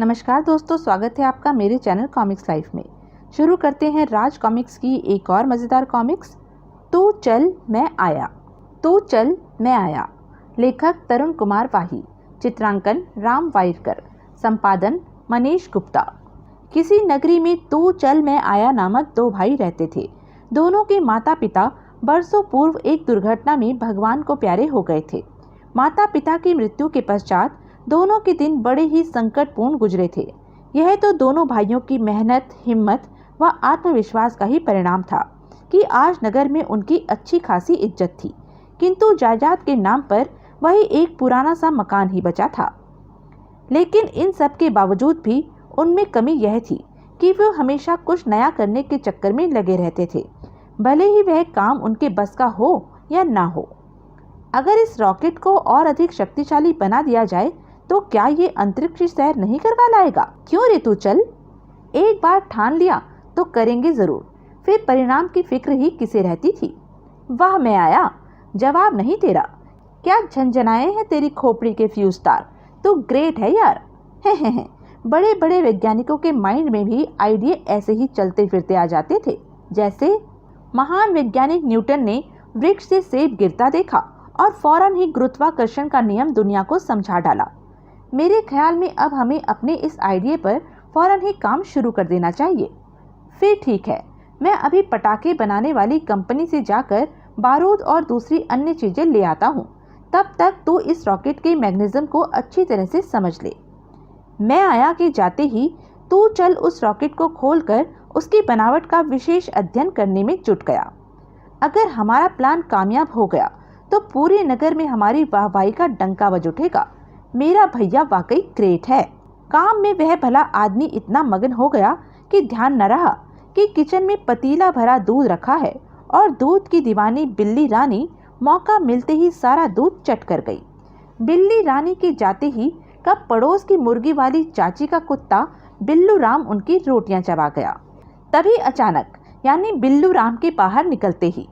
नमस्कार दोस्तों, स्वागत है आपका मेरे चैनल कॉमिक्स लाइफ में। शुरू करते हैं राज कॉमिक्स की एक और मज़ेदार कॉमिक्स, तू चल मैं आया। तू चल मैं आया, लेखक तरुण कुमार वाही, चित्रांकन राम वाइरकर, संपादन मनीष गुप्ता। किसी नगरी में तू चल मैं आया नामक दो भाई रहते थे। दोनों के माता पिता बरसों पूर्व एक दुर्घटना में भगवान को प्यारे हो गए थे। माता पिता की मृत्यु के पश्चात दोनों के दिन बड़े ही संकटपूर्ण गुजरे थे। यह तो दोनों भाइयों की मेहनत, हिम्मत व आत्मविश्वास का ही परिणाम था कि आज नगर में उनकी अच्छी खासी इज्जत थी, किंतु जायदाद के नाम पर वही एक पुराना सा मकान ही बचा था। लेकिन इन सब के बावजूद भी उनमें कमी यह थी कि वे हमेशा कुछ नया करने के चक्कर में लगे रहते थे, भले ही वह काम उनके बस का हो या ना हो। अगर इस रॉकेट को और अधिक शक्तिशाली बना दिया जाए तो क्या ये अंतरिक्ष सैर नहीं करवा लाएगा? क्यों रे तू चल, एक बार ठान लिया तो करेंगे जरूर, फिर परिणाम की फिक्र ही किसे रहती थी। वाह मैं आया, जवाब नहीं तेरा। क्या झंझनाए हैं तेरी खोपड़ी के फ्यूज तार, तू ग्रेट है यार। है बड़े बड़े वैज्ञानिकों के माइंड में भी आइडिया ऐसे ही चलते फिरते आ जाते थे। जैसे महान वैज्ञानिक न्यूटन ने वृक्ष से सेब गिरता देखा और फौरन ही गुरुत्वाकर्षण का नियम दुनिया को समझा डाला। मेरे ख्याल में अब हमें अपने इस आइडिया पर फौरन ही काम शुरू कर देना चाहिए। फिर ठीक है, मैं अभी पटाखे बनाने वाली कंपनी से जाकर बारूद और दूसरी अन्य चीजें ले आता हूँ। तब तक तू इस रॉकेट के मैकेनिज्म को अच्छी तरह से समझ ले। मैं आया के जाते ही तू चल उस रॉकेट को खोलकर उसकी बनावट का विशेष अध्ययन करने में जुट गया। अगर हमारा प्लान कामयाब हो गया तो पूरे नगर में हमारी वाहवाही का डंका बज उठेगा। मेरा भैया वाकई ग्रेट है। काम में वह भला आदमी इतना मगन हो गया कि ध्यान न रहा कि किचन में पतीला भरा दूध रखा है और दूध की दीवानी बिल्ली रानी मौका मिलते ही सारा दूध चट कर गई। बिल्ली रानी के जाते ही कब पड़ोस की मुर्गी वाली चाची का कुत्ता बिल्लू राम उनकी रोटियां चबा गया। तभी अचानक, यानी बिल्लू राम के बाहर निकलते ही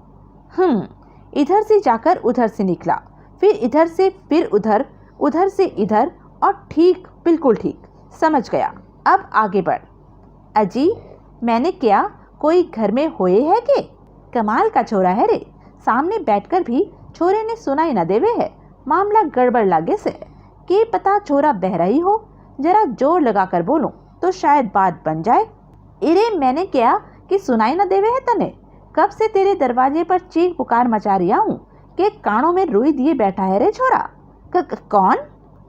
इधर से जाकर उधर से निकला, फिर इधर से फिर उधर, उधर से इधर, और ठीक, बिल्कुल ठीक, समझ गया। अब आगे बढ़। अजी मैंने क्या, कोई घर में होए है के? कमाल का छोरा है रे, सामने बैठकर भी छोरे ने सुनाई न देवे है। मामला गड़बड़ लागे से, के पता छोरा बहरा ही हो। जरा जोर लगाकर बोलूं तो शायद बात बन जाए। इरे मैंने क्या कि सुनाई न देवे है तने? कब से तेरे दरवाजे पर चीख पुकार मचा रिया हूँ कि कानों में रुई दिए बैठा है रे छोरा। कौन?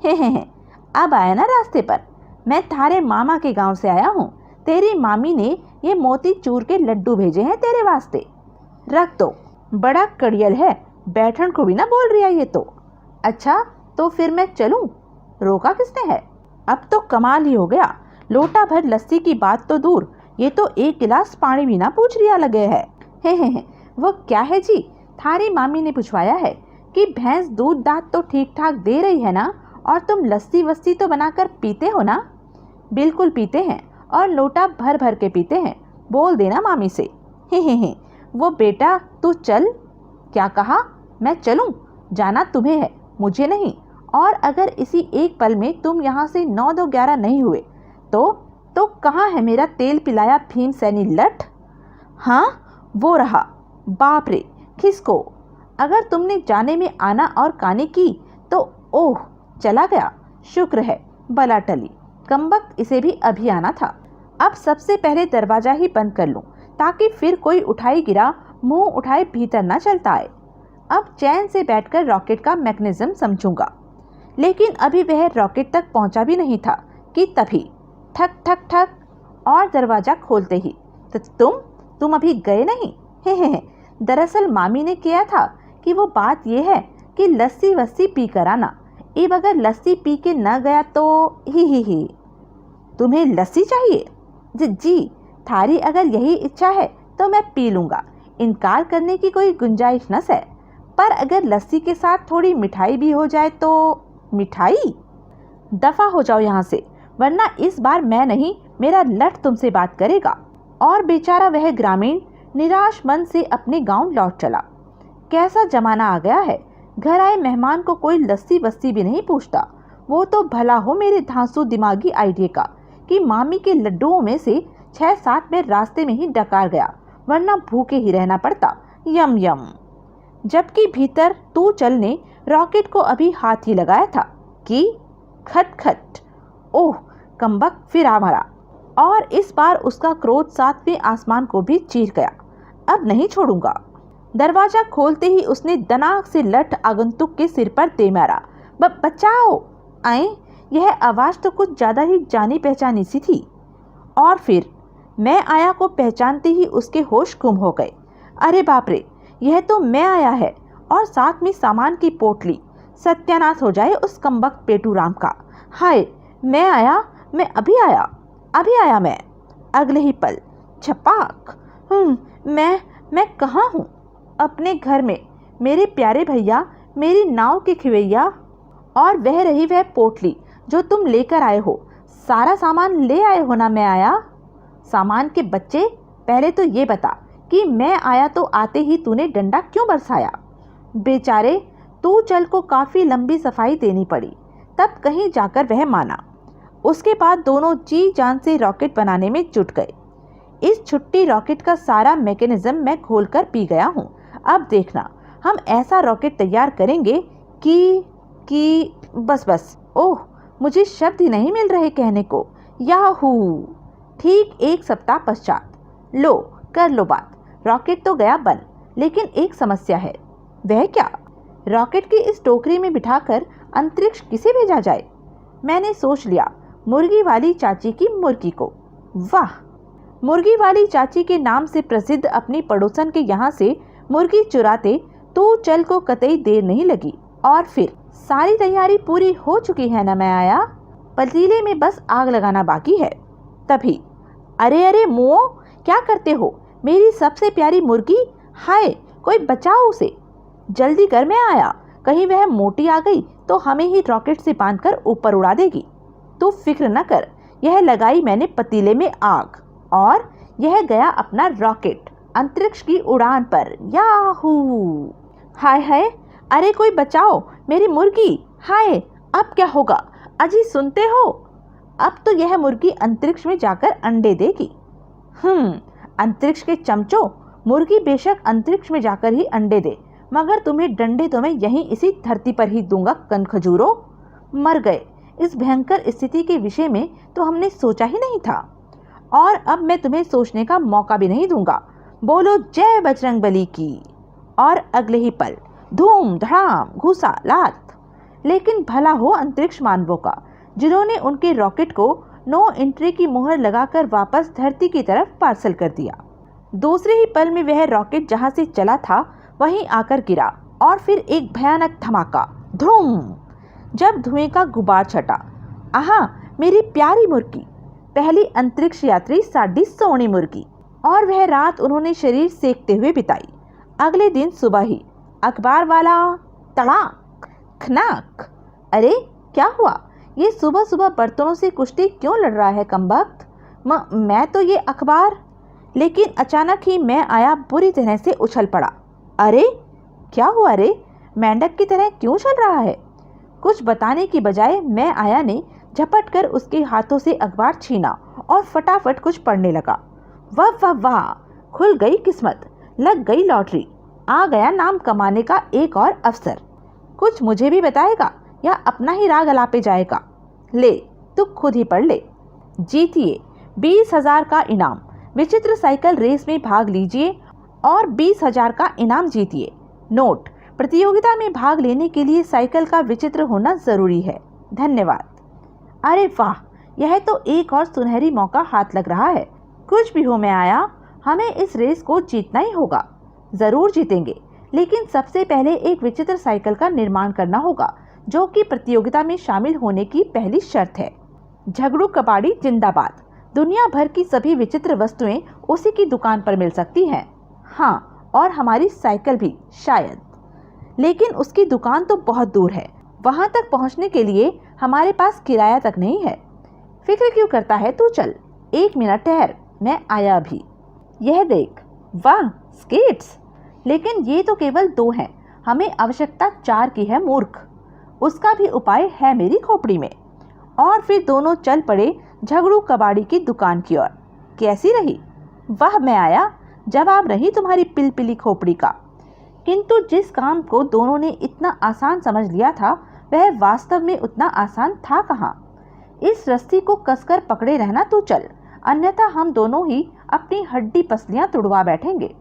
हे अब आया ना रास्ते पर। मैं थारे मामा के गांव से आया हूँ। तेरी मामी ने ये मोती चूर के लड्डू भेजे हैं तेरे वास्ते। रख दो, बड़ा कड़ियल है, बैठन को भी ना बोल रही है ये तो। अच्छा तो फिर मैं चलूं? रोका किसने है? अब तो कमाल ही हो गया। लोटा भर लस्सी की बात तो दूर, ये तो एक गिलास पानी भी ना पूछ रिया लगे है। वो क्या है जी? थारी मामी ने पूछवाया है कि भैंस दूध दांत तो ठीक ठाक दे रही है ना, और तुम लस्सी वस्सी तो बनाकर पीते हो ना? बिल्कुल पीते हैं, और लोटा भर भर के पीते हैं। बोल देना मामी से। वो बेटा तू चल। क्या कहा? मैं चलूं? जाना तुम्हें है, मुझे नहीं। और अगर इसी एक पल में तुम यहाँ से 9-2-11 नहीं हुए तो कहाँ है मेरा तेल पिलाया भीम सैनी लठ? हाँ वो रहा। बाप रे खिसको। अगर तुमने जाने में आना और काने की तो ओह चला गया। शुक्र है बला टली, कमबख्त इसे भी अभी आना था। अब सबसे पहले दरवाजा ही बंद कर लूं ताकि फिर कोई उठाई गिरा मुंह उठाए भीतर ना चलता आए। अब चैन से बैठकर रॉकेट का मैकेनिज्म समझूंगा। लेकिन अभी वह रॉकेट तक पहुंचा भी नहीं था कि तभी ठक ठक ठक, और दरवाजा खोलते ही तो तुम अभी गए नहीं? दरअसल मामी ने किया था कि वो बात यह है कि लस्सी वस्सी पी कर आना। अब अगर लस्सी पी के न गया तो ही। तुम्हें लस्सी चाहिए? जी थारी अगर यही इच्छा है तो मैं पी लूँगा, इनकार करने की कोई गुंजाइश न है। पर अगर लस्सी के साथ थोड़ी मिठाई भी हो जाए तो। मिठाई? दफ़ा हो जाओ यहाँ से, वरना इस बार मैं नहीं, मेरा लठ तुमसे बात करेगा। और बेचारा वह ग्रामीण निराश मन से अपने गांव लौट चला। कैसा जमाना आ गया है, घर आए मेहमान को कोई लस्सी वस्सी भी नहीं पूछता। वो तो भला हो मेरे धांसू दिमागी आइडिया का कि मामी के लड्डुओं में से 6-7 में रास्ते में ही डकार गया, वरना भूखे ही रहना पड़ता। यम यम। जबकि भीतर तू चल ने रॉकेट को अभी हाथ ही लगाया था कि खट खट। ओह, कमबख्त फिर आ मरा। और इस बार उसका क्रोध 7वें आसमान को भी चीर गया। अब नहीं छोड़ूंगा। दरवाजा खोलते ही उसने दनाक से लठ आगंतुक के सिर पर दे मारा। बचाओ आए। यह आवाज़ तो कुछ ज़्यादा ही जानी पहचानी सी थी। और फिर मैं आया को पहचानते ही उसके होश गुम हो गए। अरे बाप रे, यह तो मैं आया है, और साथ में सामान की पोटली। सत्यानाश हो जाए उस कमबख्त पेटू राम का। हाय, मैं आया, मैं अभी आया मैं। अगले ही पल छपाक। मैं कहाँ हूँ? अपने घर में, मेरे प्यारे भैया, मेरी नाव के खिवैया। और वह पोटली जो तुम लेकर आए हो। सारा सामान ले आए हो ना? मैं आया। सामान के बच्चे, पहले तो ये बता कि मैं आया तो आते ही तूने डंडा क्यों बरसाया? बेचारे तू चल को काफ़ी लंबी सफाई देनी पड़ी, तब कहीं जाकर वह माना। उसके बाद दोनों जी जान से रॉकेट बनाने में जुट गए। इस छुट्टी रॉकेट का सारा मैकेनिज्म मैं खोलकर पी गया हूँ। अब देखना, हम ऐसा रॉकेट तैयार करेंगे कि बस। ओह, मुझे शब्द ही नहीं मिल रहे कहने को। याहू। ठीक 1 सप्ताह पश्चात। लो, कर लो बात। रॉकेट तो गया बन, लेकिन एक समस्या है। वह क्या? रॉकेट की इस टोकरी में बिठाकर अंतरिक्ष किसे भेजा जाए? मैंने सोच लिया, मुर्गी वाली चाची की मुर्गी को। वाह! मुर्गी वाली चाची के नाम से प्रसिद्ध अपनी पड़ोसन के यहाँ से मुर्गी चुराते तो चल को कतई देर नहीं लगी। और फिर सारी तैयारी पूरी हो चुकी है ना? मैं आया। पतीले में बस आग लगाना बाकी है। तभी अरे मुओ, क्या करते हो? मेरी सबसे प्यारी मुर्गी। हाय, कोई बचाओ उसे। जल्दी कर, मैं आया। कहीं वह मोटी आ गई तो हमें ही रॉकेट से बांधकर ऊपर उड़ा देगी। तो फिक्र न कर, यह लगाई मैंने पतीले में आग, और यह गया अपना रॉकेट अंतरिक्ष की उड़ान पर। याहू! हाय, अरे कोई बचाओ मेरी मुर्गी। हाय, अब क्या होगा? अजी सुनते हो? अब तो यह मुर्गी अंतरिक्ष में जाकर अंडे देगी। अंतरिक्ष के चमचों, मुर्गी बेशक अंतरिक्ष में जाकर ही अंडे दे, मगर तुम्हें डंडे तो मैं यहीं इसी धरती पर ही दूंगा। कनखजूरों, मर गए। इस भयंकर स्थिति के विषय में तो हमने सोचा ही नहीं था, और अब मैं तुम्हें सोचने का मौका भी नहीं दूंगा। बोलो जय बजरंगबली की। और अगले ही पल धूम धड़ाम घुसा लात। लेकिन भला हो अंतरिक्ष मानवों का, जिन्होंने उनके रॉकेट को नो एंट्री की मुहर लगाकर वापस धरती की तरफ पार्सल कर दिया। दूसरे ही पल में वह रॉकेट जहां से चला था वहीं आकर गिरा, और फिर एक भयानक धमाका। धूम! जब धुएं का गुबार छटा। आहा, मेरी प्यारी मुर्गी, पहली अंतरिक्ष यात्री साडी सोनी मुर्गी। और वह रात उन्होंने शरीर सेकते हुए बिताई। अगले दिन सुबह ही अखबार वाला तड़ाक खनाक। अरे क्या हुआ? ये सुबह सुबह बर्तनों से कुश्ती क्यों लड़ रहा है कमबख्त? मैं तो ये अखबार। लेकिन अचानक ही मैं आया बुरी तरह से उछल पड़ा। अरे क्या हुआ रे? मेंढक की तरह क्यों चल रहा है? कुछ बताने की बजाय मैं आया ने झपट कर उसके हाथों से अखबार छीना और फटाफट कुछ पढ़ने लगा। वाह वाह वाह! खुल गई किस्मत, लग गई लॉटरी, आ गया नाम कमाने का एक और अवसर। कुछ मुझे भी बताएगा या अपना ही राग अलापे जाएगा? ले, तू खुद ही पढ़ ले। जीतिए 20,000 का इनाम। विचित्र साइकिल रेस में भाग लीजिए और 20,000 का इनाम जीतिए। नोट: प्रतियोगिता में भाग लेने के लिए साइकिल का विचित्र होना जरूरी है। धन्यवाद। अरे वाह, यह तो एक और सुनहरी मौका हाथ लग रहा है। कुछ भी हो मैं आया, हमें इस रेस को जीतना ही होगा। जरूर जीतेंगे, लेकिन सबसे पहले एक विचित्र साइकिल का निर्माण करना होगा, जो कि प्रतियोगिता में शामिल होने की पहली शर्त है। झगड़ू कबाड़ी जिंदाबाद। दुनिया भर की सभी विचित्र वस्तुएं उसी की दुकान पर मिल सकती हैं। हाँ, और हमारी साइकिल भी शायद, लेकिन उसकी दुकान तो बहुत दूर है। वहां तक पहुंचने के लिए हमारे पास किराया तक नहीं है। फिक्र क्यों करता है? तू चल, 1 मिनट ठहर, मैं आया अभी। यह देख, वाह स्केट्स! लेकिन ये तो केवल 2 हैं, हमें आवश्यकता 4 की है मूर्ख। उसका भी उपाय है मेरी खोपड़ी में। और फिर दोनों चल पड़े झगड़ू कबाड़ी की दुकान की ओर। कैसी रही? वाह मैं आया, जवाब रही तुम्हारी पिलपिली खोपड़ी का। किंतु जिस काम को दोनों ने इतना आसान समझ लिया था वह वास्तव में उतना आसान था कहाँ। इस रस्सी को कसकर पकड़े रहना तू चल, अन्यथा हम दोनों ही अपनी हड्डी पसलियां तुड़वा बैठेंगे।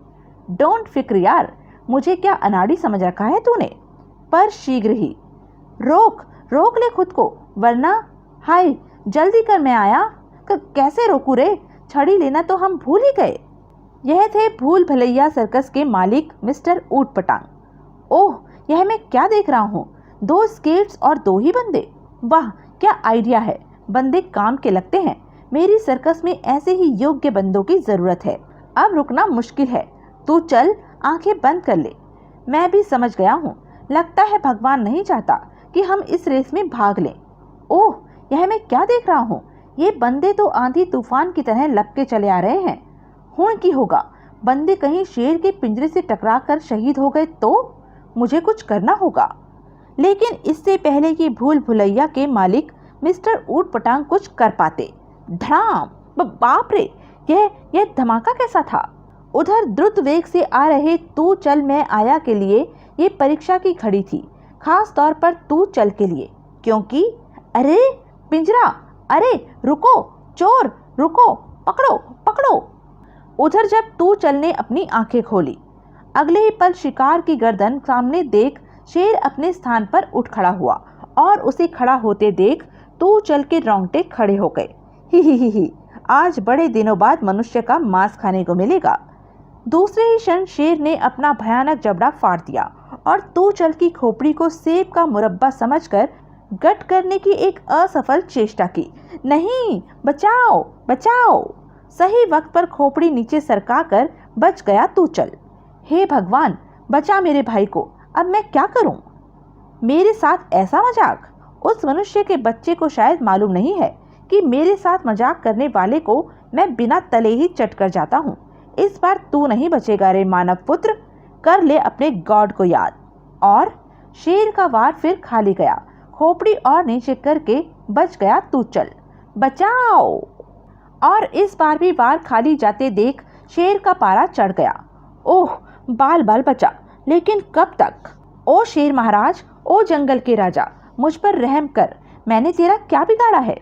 डोंट फिक्र यार, मुझे क्या अनाड़ी समझ रखा है तूने। पर शीघ्र ही। रोक रोक ले खुद को, वरना हाय जल्दी कर मैं आया। कैसे रोकू रे, छड़ी लेना तो हम भूल ही गए। यह थे भूल भलैया सर्कस के मालिक मिस्टर ऊट पटांग। ओह, यह मैं क्या देख रहा हूँ, 2 स्केट्स और 2 ही बंदे। वाह क्या आइडिया है, बंदे काम के लगते हैं। मेरी सर्कस में ऐसे ही योग्य बंदों की जरूरत है। अब रुकना मुश्किल है, तू चल आंखें बंद कर ले। मैं भी समझ गया हूँ, लगता है भगवान नहीं चाहता कि हम इस रेस में भाग लें। ओह, यह मैं क्या देख रहा हूँ, ये बंदे तो आंधी तूफान की तरह लपके चले आ रहे हैं। हुण की होगा, बंदे कहीं शेर के पिंजरे से टकराकर शहीद हो गए तो मुझे कुछ करना होगा। लेकिन इससे पहले कि भूल भुलैया के मालिक मिस्टर ऊट पटांग कुछ कर पाते, धड़ाम, बाप रे, यह धमाका कैसा था। उधर द्रुत वेग से आ रहे तू चल मैं आया के लिए ये परीक्षा की घड़ी थी, खास तौर पर तू चल के लिए, क्योंकि अरे पिंजरा, अरे रुको, चोर रुको, पकड़ो पकड़ो। उधर जब तू चल ने अपनी आंखें खोली, अगले ही पल शिकार की गर्दन सामने देख शेर अपने स्थान पर उठ खड़ा हुआ और उसे खड़ा होते देख तू चल के रोंगटे खड़े हो गए। ही, आज बड़े दिनों बाद मनुष्य का मांस खाने को मिलेगा। दूसरे ही क्षण शेर ने अपना भयानक जबड़ा फाड़ दिया और तू चल की खोपड़ी को सेब का मुरब्बा समझकर गट करने की एक असफल चेष्टा की। नहीं, बचाओ बचाओ। सही वक्त पर खोपड़ी नीचे सरकाकर बच गया तू चल। हे भगवान, बचा मेरे भाई को, अब मैं क्या करूं? मेरे साथ ऐसा मजाक? उस मनुष्य के बच्चे को शायद मालूम नहीं है कि मेरे साथ मजाक करने वाले को मैं बिना तले ही चट कर जाता हूँ। इस बार तू नहीं बचेगा रे मानव पुत्र, कर ले अपने गॉड को याद। और शेर का वार फिर खाली गया, खोपड़ी और नीचे करके बच गया तू चल। बचाओ। और इस बार भी वार खाली जाते देख शेर का पारा चढ़ गया। ओह, बाल बाल बचा, लेकिन कब तक? ओ शेर महाराज, ओ जंगल के राजा, मुझ पर रहम कर, मैंने तेरा क्या बिगाड़ा है?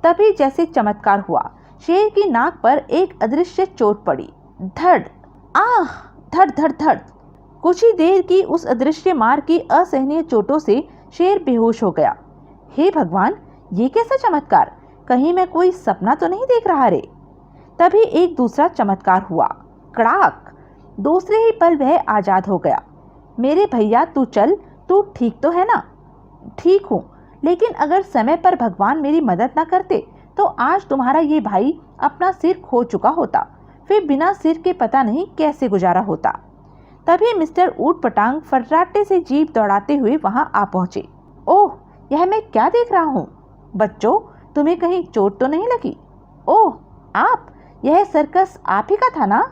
तभी जैसे चमत्कार हुआ, शेर की नाक पर एक अदृश्य चोट पड़ी। धड़, आह, धड़ धड़ धड़। कुछ ही देर की उस अदृश्य मार की असहनीय चोटों से शेर बेहोश हो गया। हे भगवान, ये कैसा चमत्कार? कहीं मैं कोई सपना तो नहीं देख रहा रे? तभी एक दूसरा चमत्कार हुआ। कड़ाक। दूसरे ही पल वह आजाद हो गया। मेरे भैया तू चल, तू ठीक तो है ना? ठीक हूँ, लेकिन अगर समय पर भगवान मेरी मदद न करते तो आज तुम्हारा ये भाई अपना सिर खो चुका होता, फिर बिना सिर के पता नहीं कैसे गुजारा होता। तभी मिस्टर ऊट पटांग फर्राटे से जीप दौड़ाते हुए वहां आ पहुंचे। ओह, यह मैं क्या देख रहा हूँ? बच्चों, तुम्हें कहीं चोट तो नहीं लगी? ओह आप, यह सर्कस आप ही का था ना?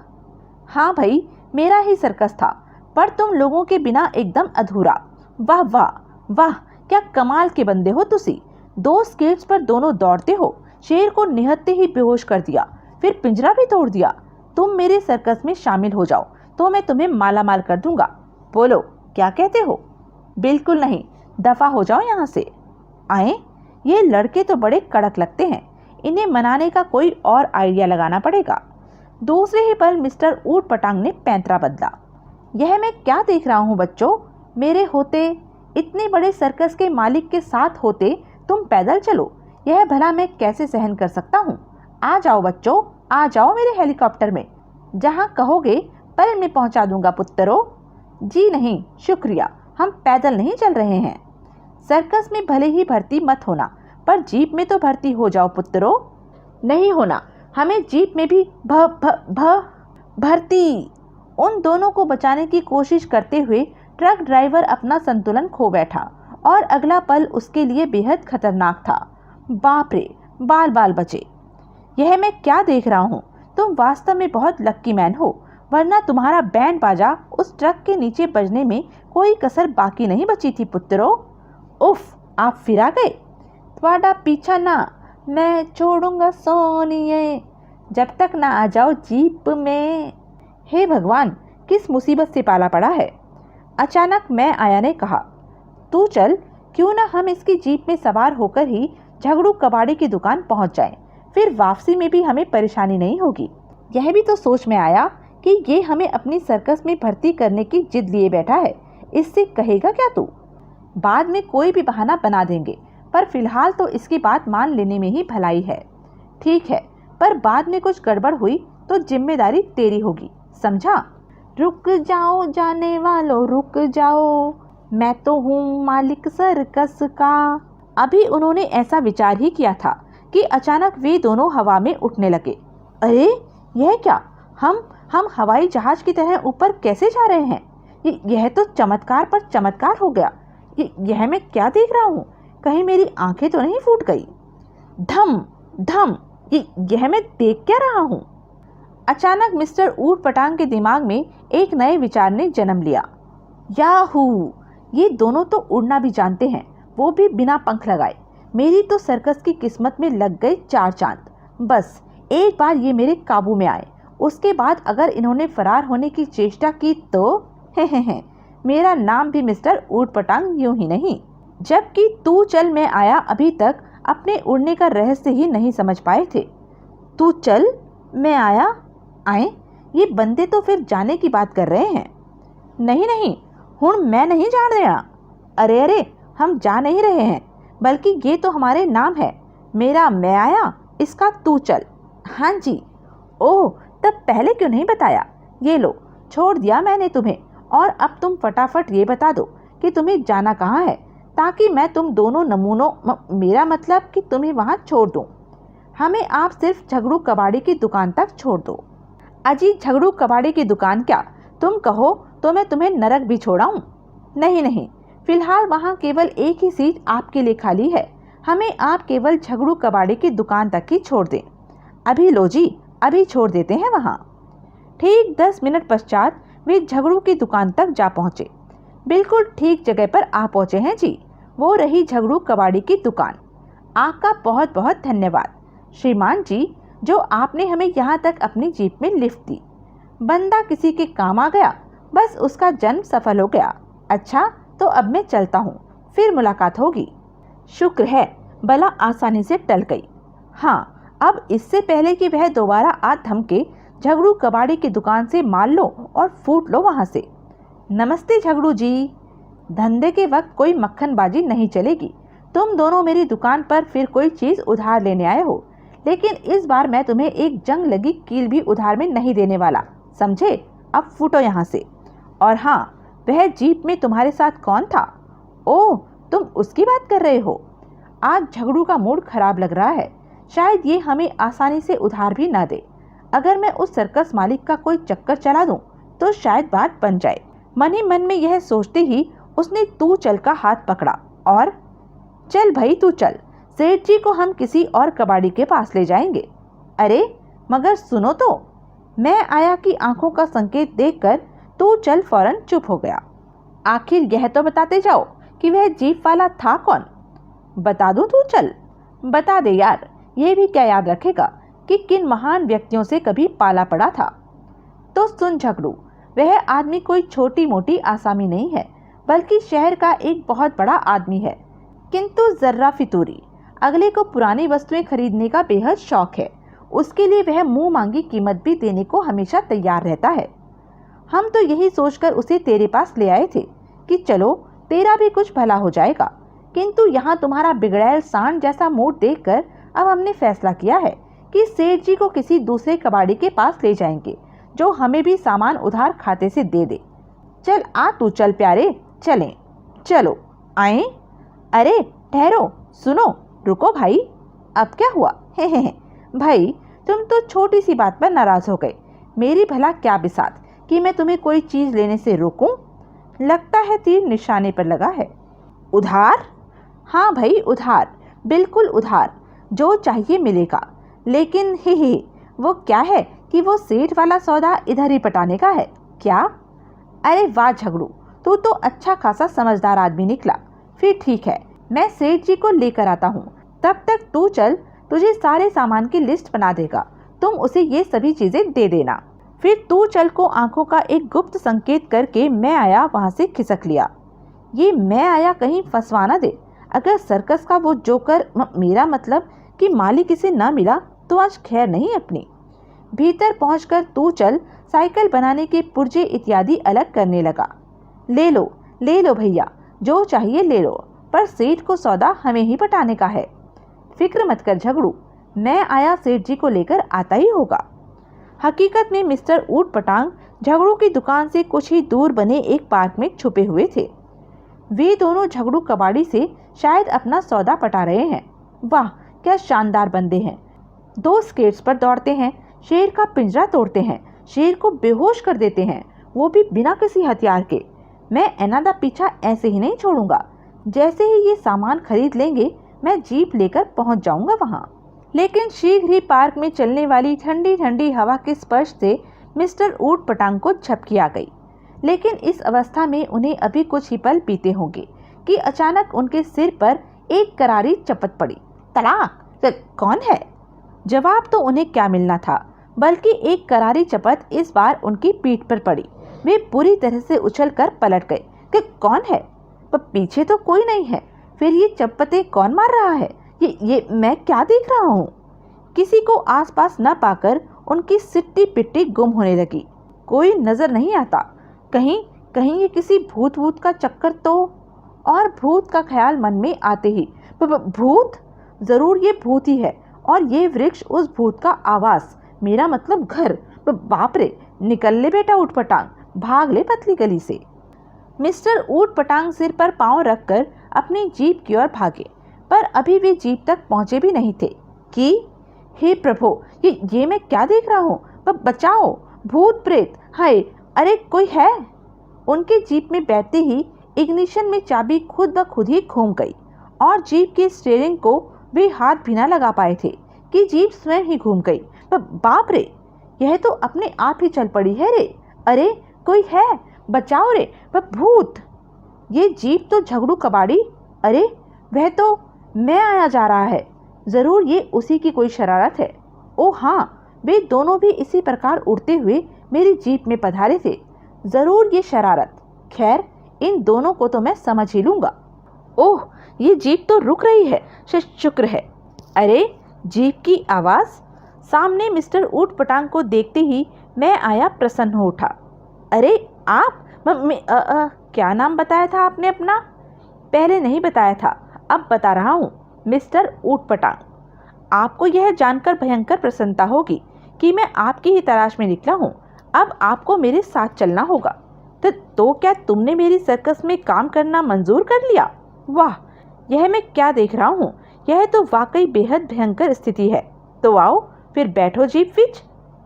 हाँ भाई, मेरा ही सर्कस था, पर तुम लोगों के बिना एकदम अधूरा। वाह वाह वाह, क्या कमाल के बंदे हो तुसी। 2 स्केट्स पर दोनों दौड़ते हो, शेर को निहत्ते ही बेहोश कर दिया, फिर पिंजरा भी तोड़ दिया। तुम मेरे सर्कस में शामिल हो जाओ तो मैं तुम्हें माला माल कर दूंगा। बोलो क्या कहते हो? बिल्कुल नहीं, दफा हो जाओ यहाँ से। आए, ये लड़के तो बड़े कड़क लगते हैं, इन्हें मनाने का कोई और आइडिया लगाना पड़ेगा। दूसरे ही पल मिस्टर ऊट पटांग ने पैंतरा बदला। यह मैं क्या देख रहा हूँ बच्चों? मेरे होते, इतने बड़े सर्कस के मालिक के साथ होते तुम पैदल चलो, यह भला मैं कैसे सहन कर सकता हूँ? आ जाओ बच्चों, आ जाओ मेरे हेलीकॉप्टर में, जहाँ कहोगे पल में पहुँचा दूंगा पुत्रों। जी नहीं शुक्रिया, हम पैदल नहीं चल रहे हैं। सर्कस में भले ही भर्ती मत होना, पर जीप में तो भर्ती हो जाओ पुत्रों। नहीं होना, हमें जीप में भी भर्ती। उन दोनों को बचाने की कोशिश करते हुए ट्रक ड्राइवर अपना संतुलन खो बैठा और अगला पल उसके लिए बेहद खतरनाक था। बाप रे, बाल बाल बचे। यह मैं क्या देख रहा हूँ? तुम वास्तव में बहुत लक्की मैन हो, वरना तुम्हारा बैंड बाजा उस ट्रक के नीचे बजने में कोई कसर बाकी नहीं बची थी पुत्रों। उफ, आप फिर आ गए। तुम्हारा पीछा ना मैं छोड़ूंगा सोनिए, जब तक ना आ जाओ जीप में। हे भगवान, किस मुसीबत से पाला पड़ा है। अचानक मैं आया ने कहा, तू चल, क्यों ना हम इसकी जीप में सवार होकर ही झगड़ू कबाड़ी की दुकान पहुंच जाएं, फिर वापसी में भी हमें परेशानी नहीं होगी। यह भी तो सोच में आया कि ये हमें अपनी सर्कस में भर्ती करने की जिद लिए बैठा है, इससे कहेगा क्या तू। बाद में कोई भी बहाना बना देंगे, पर फिलहाल तो इसकी बात मान लेने में ही भलाई है। ठीक है, पर बाद में कुछ गड़बड़ हुई तो जिम्मेदारी तेरी होगी, समझा। रुक जाओ जाने वालों रुक जाओ, मैं तो हूँ मालिक सर्कस का। अभी उन्होंने ऐसा विचार ही किया था कि अचानक वे दोनों हवा में उठने लगे। अरे यह क्या, हम हवाई जहाज की तरह ऊपर कैसे जा रहे हैं। यह तो चमत्कार पर चमत्कार हो गया। यह मैं क्या देख रहा हूँ, कहीं मेरी आंखें तो नहीं फूट गई। धम धम, यह मैं देख क्या रहा हूँ। अचानक मिस्टर ऊट पटांग के दिमाग में एक नए विचार ने जन्म लिया। याहू, ये दोनों तो उड़ना भी जानते हैं, वो भी बिना पंख लगाए। मेरी तो सर्कस की किस्मत में लग गए 4 चांद। बस एक बार ये मेरे काबू में आए, उसके बाद अगर इन्होंने फरार होने की चेष्टा की तो हे मेरा नाम भी मिस्टर ऊट पटांग यूं ही नहीं। जबकि तू चल मैं आया अभी तक अपने उड़ने का रहस्य ही नहीं समझ पाए थे। तू चल मैं आया आए, ये बंदे तो फिर जाने की बात कर रहे हैं। नहीं, हुण मैं नहीं जान देना। अरे हम जा नहीं रहे हैं, बल्कि ये तो हमारे नाम है। मेरा मैं आया, इसका तू चल। हाँ जी। ओह, तब पहले क्यों नहीं बताया। ये लो, छोड़ दिया मैंने तुम्हें, और अब तुम फटाफट ये बता दो कि तुम्हें जाना कहाँ है, ताकि मैं तुम दोनों नमूनों मेरा मतलब कि तुम्हें वहाँ छोड़ दूँ। हमें आप सिर्फ झगड़ू कबाड़ी की दुकान तक छोड़ दो। अजी, झगड़ू कबाड़ी की दुकान क्या, तुम कहो तो मैं तुम्हें नरक भी छोड़ाऊँ। नहीं, फिलहाल वहाँ केवल एक ही सीट आपके लिए खाली है। हमें आप केवल झगड़ू कबाड़ी की दुकान तक ही छोड़ दें। अभी लो जी, अभी छोड़ देते हैं वहाँ। ठीक 10 मिनट पश्चात वे झगड़ू की दुकान तक जा पहुँचे। बिल्कुल ठीक जगह पर आ पहुँचे हैं जी, वो रही झगड़ू कबाड़ी की दुकान। आपका बहुत बहुत धन्यवाद श्रीमान जी, जो आपने हमें यहाँ तक अपनी जीप में लिफ्ट दी। बंदा किसी के काम आ गया, बस उसका जन्म सफल हो गया। अच्छा, तो अब मैं चलता हूँ, फिर मुलाकात होगी। शुक्र है बला आसानी से टल गई। हाँ, अब इससे पहले कि वह दोबारा आ धमके, झगड़ू कबाड़ी की दुकान से मार लो और फूट लो वहाँ से। नमस्ते झगड़ू जी, धंधे के वक्त कोई मक्खनबाजी नहीं चलेगी। तुम दोनों मेरी दुकान पर फिर कोई चीज़ उधार लेने आए हो, लेकिन इस बार मैं तुम्हें एक जंग लगी कील भी उधार में नहीं देने वाला, समझे। अब फूटो यहाँ से। और हाँ, वह जीप में तुम्हारे साथ कौन था। ओह, तुम उसकी बात कर रहे हो। आज झगड़ू का मूड खराब लग रहा है, शायद ये हमें आसानी से उधार भी ना दे। अगर मैं उस सर्कस मालिक का कोई चक्कर चला दूं तो शायद बात बन जाए। मन ही मन में यह सोचते ही उसने तू चल का हाथ पकड़ा और चल भाई तू चल, सेठ जी को हम किसी और कबाड़ी के पास ले जाएंगे। अरे मगर सुनो तो। मैं आया की आंखों का संकेत देखकर तू चल फौरन चुप हो गया। आखिर यह तो बताते जाओ कि वह जीप वाला था कौन। बता दूं तू चल। बता दे यार, ये भी क्या याद रखेगा कि किन महान व्यक्तियों से कभी पाला पड़ा था। तो सुन झगड़ू, वह आदमी कोई छोटी मोटी आसामी नहीं है, बल्कि शहर का एक बहुत बड़ा आदमी है, किंतु जर्रा फितूरी। अगले को पुरानी वस्तुएं खरीदने का बेहद शौक है। उसके लिए वह मुंह मांगी कीमत भी देने को हमेशा तैयार रहता है। हम तो यही सोचकर उसे तेरे पास ले आए थे कि चलो तेरा भी कुछ भला हो जाएगा, किंतु यहाँ तुम्हारा बिगड़ैल सांड जैसा मूड देखकर अब हमने फैसला किया है कि सेठ जी को किसी दूसरे कबाड़ी के पास ले जाएंगे, जो हमें भी सामान उधार खाते से दे दे। चल आ तू चल प्यारे, चलें। चलो आए। अरे ठहरो, सुनो, रुको भाई। अब क्या हुआ। हे भाई, तुम तो छोटी सी बात पर नाराज हो गए। मेरी भला क्या बिसात कि मैं तुम्हें कोई चीज़ लेने से रोकूं। लगता है तीर निशाने पर लगा है। उधार? हाँ भाई उधार, बिल्कुल उधार, जो चाहिए मिलेगा। लेकिन हे वो क्या है कि वो सेठ वाला सौदा इधर ही पटाने का है क्या। अरे वाह झगड़ू, तू तो अच्छा खासा समझदार आदमी निकला। फिर ठीक है, मैं सेठ जी को लेकर आता हूँ। तब तक तू चल, तुझे सारे सामान की लिस्ट बना देगा, तुम उसे ये सभी चीजें दे देना। फिर तू चल को आंखों का एक गुप्त संकेत करके मैं आया वहां से खिसक लिया। ये मैं आया कहीं फंसवा ना दे। अगर सर्कस का वो जोकर, मेरा मतलब कि मालिक इसे ना मिला तो आज खैर नहीं अपनी। भीतर पहुंचकर तू चल साइकिल बनाने के पुर्जे इत्यादि अलग करने लगा। ले लो भैया, जो चाहिए ले लो, पर सेठ को सौदा हमें ही पटाने का है। फिक्र मत कर झगड़ू, मैं आया सेठ जी को लेकर आता ही होगा। हकीकत में मिस्टर ऊट पटांग झगड़ू की दुकान से कुछ ही दूर बने एक पार्क में छुपे हुए थे। वे दोनों झगड़ू कबाड़ी से शायद अपना सौदा पटा रहे हैं। वाह क्या शानदार बंदे हैं। 2 स्केट्स पर दौड़ते हैं, शेर का पिंजरा तोड़ते हैं, शेर को बेहोश कर देते हैं, वो भी बिना किसी हथियार के। मैं एनादा पीछा ऐसे ही नहीं छोड़ूंगा। जैसे ही ये सामान खरीद लेंगे मैं जीप लेकर पहुंच जाऊंगा वहां। लेकिन शीघ्र ही पार्क में चलने वाली ठंडी ठंडी हवा के स्पर्श से मिस्टर ऊट पटांग को झपकी आ गई। लेकिन इस अवस्था में उन्हें अभी कुछ ही पल बीते होंगे कि अचानक उनके सिर पर एक करारी चपत पड़ी। तलाक! कौन है? जवाब तो उन्हें क्या मिलना था, बल्कि एक करारी चपत इस बार उनकी पीठ पर पड़ी। वे पूरी तरह से उछलकर पलट गए कि कौन है? पर पीछे तो कोई नहीं है। फिर ये चप्पतें कौन मार रहा है? ये मैं क्या देख रहा हूँ? किसी को आसपास न पाकर उनकी सिट्टी पिट्टी गुम होने लगी। कोई नजर नहीं आता। कहीं ये किसी भूत का चक्कर तो। और भूत का ख्याल मन में आते ही भूत, जरूर ये भूत ही है, और ये वृक्ष उस भूत का आवास, मेरा मतलब घर। बाप रे, निकल ले बेटा ऊट पटांग, भाग ले पतली गली से। मिस्टर ऊट पटांग सिर पर पांव रखकर अपनी जीप की ओर भागे, पर अभी वे जीप तक पहुंचे भी नहीं थे कि हे प्रभु, ये मैं क्या देख रहा हूँ? बचाओ, भूत प्रेत, हाय, अरे कोई है? उनके जीप में बैठते ही इग्निशन में चाबी खुद ब खुद ही घूम गई और जीप के स्टीयरिंग को वे हाथ भी ना लगा पाए थे कि जीप स्वयं ही घूम गई। बाप रे, यह तो अपने आप ही चल पड़ी है रे। अरे कोई है, बचाओ रे, भूत! ये जीप तो झगड़ू कबाड़ी, अरे वह तो मैं आया जा रहा है। जरूर ये उसी की कोई शरारत है। ओ हाँ, वे दोनों भी इसी प्रकार उड़ते हुए मेरी जीप में पधारे थे। जरूर ये शरारत। खैर, इन दोनों को तो मैं समझ ही लूंगा। ओह, ये जीप तो रुक रही है, शुक्र है। अरे जीप की आवाज! सामने मिस्टर ऊट पटांग को देखते ही मैं आया प्रसन्न हो उठा। अरे आप, क्या नाम बताया था आपने अपना? पहले नहीं बताया था, अब बता रहा हूँ, मिस्टर ऊट पटांग। आपको यह जानकर भयंकर प्रसन्नता होगी कि मैं आपकी ही तलाश में निकला हूँ। अब आपको मेरे साथ चलना होगा। तो क्या तुमने मेरी सर्कस में काम करना मंजूर कर लिया? वाह, यह मैं क्या देख रहा हूँ? यह तो वाकई बेहद भयंकर स्थिति है। तो आओ फिर बैठो जीप विच।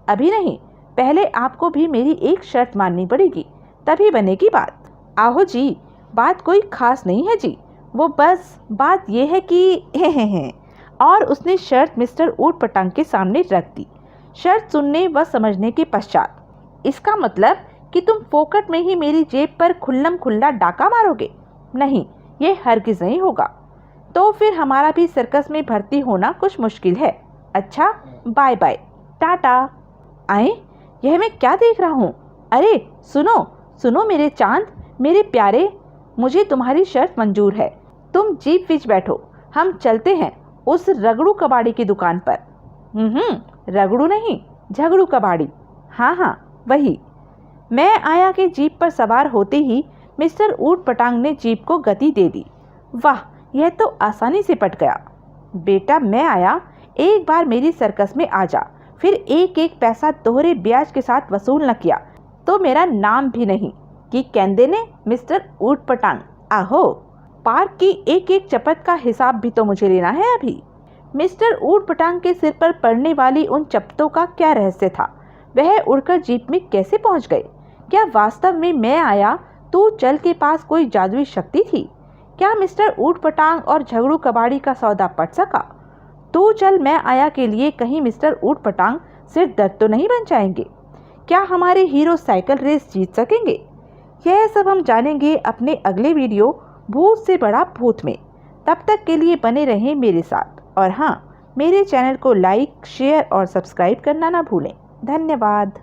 अभी नहीं, पहले आपको भी मेरी एक शर्त माननी पड़ेगी, तभी बनेगी बात। आओ जी, बात कोई खास नहीं है जी, वो बस बात यह है कि और उसने शर्त मिस्टर ऊट पटांग के सामने रख दी। शर्त सुनने व समझने के पश्चात, इसका मतलब कि तुम फोकट में ही मेरी जेब पर खुल्लम खुल्ला डाका मारोगे? नहीं, ये हरगिज नहीं होगा। तो फिर हमारा भी सर्कस में भर्ती होना कुछ मुश्किल है। अच्छा, बाय बाय, टाटा। आए, यह मैं क्या देख रहा हूँ? अरे सुनो मेरे चांद, मेरे प्यारे, मुझे तुम्हारी शर्त मंजूर है। तुम जीप विच बैठो, हम चलते हैं उस रगड़ू कबाड़ी की दुकान पर। रगड़ू नहीं, झगड़ू कबाड़ी। हाँ, वही। मैं आया के जीप पर सवार होते ही मिस्टर ऊट पटांग ने जीप को गति दे दी। वाह, यह तो आसानी से पट गया। बेटा मैं आया, एक बार मेरी सर्कस में आ जा, फिर एक एक पैसा दोहरे ब्याज के साथ वसूल न किया तो मेरा नाम भी नहीं। कि कहते ने मिस्टर ऊट पटांग, आहो, पार्क की एक एक चपत का हिसाब भी तो मुझे लेना है अभी। मिस्टर ऊट पटांग के सिर पर पड़ने वाली उन चपतों का क्या रहस्य था? वह उड़कर जीप में कैसे पहुंच गए? क्या वास्तव में मैं आया तू चल के पास कोई जादुई शक्ति थी? क्या मिस्टर ऊट पटांग और झगड़ू कबाड़ी का सौदा पट सका? तू चल मैं आया के लिए कहीं मिस्टर ऊट पटांग सिर दर्द तो नहीं बन जाएंगे? क्या हमारे हीरो साइकिल रेस जीत सकेंगे? यह सब हम जानेंगे अपने अगले वीडियो भूत से बड़ा भूत में। तब तक के लिए बने रहें मेरे साथ और हाँ, मेरे चैनल को लाइक, शेयर और सब्सक्राइब करना ना भूलें। धन्यवाद।